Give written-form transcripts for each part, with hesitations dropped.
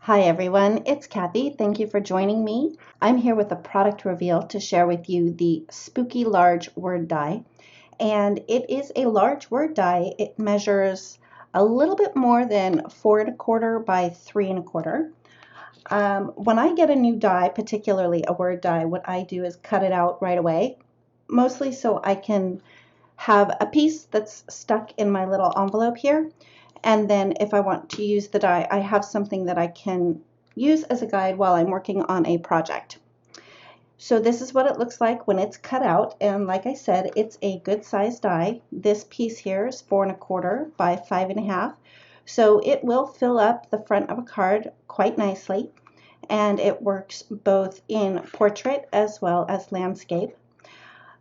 Hi everyone, it's Kathy. Thank you for joining me. I'm here with a product reveal to share with you the Spooky Large Word Die. And it is a large word die. It measures a little bit more than 4¼ by 3¼ when I get a new die, particularly a word die, what I do is cut it out right away, mostly so I can have a piece that's stuck in my little envelope here. And then if I want to use the die, I have something that I can use as a guide while I'm working on a project. So this is what it looks like when it's cut out. And like I said, it's a good size die. This piece here is 4¼ by 5½. So it will fill up the front of a card quite nicely. And it works both in portrait as well as landscape.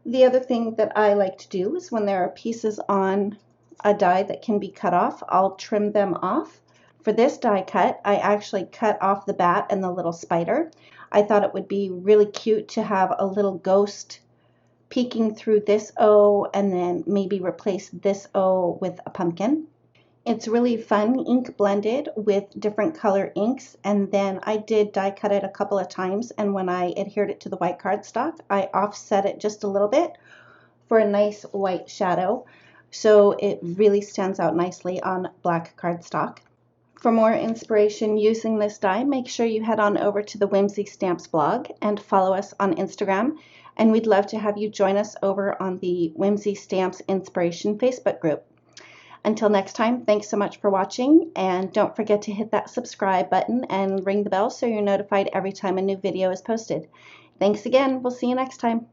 The other thing that I like to do is when there are pieces on a die that can be cut off, I'll trim them off. For this die cut, I actually cut off the bat and the little spider. I thought it would be really cute to have a little ghost peeking through this O and then maybe replace this O with a pumpkin. It's really fun ink blended with different color inks, and then I did die cut it a couple of times, and when I adhered it to the white cardstock, I offset it just a little bit for a nice white shadow, so it really stands out nicely on black cardstock. For more inspiration using this die, make sure you head on over to the Whimsy Stamps blog and follow us on Instagram, and we'd love to have you join us over on the Whimsy Stamps Inspiration Facebook group. Until next time, thanks so much for watching, and don't forget to hit that subscribe button and ring the bell so you're notified every time a new video is posted. Thanks again. We'll see you next time.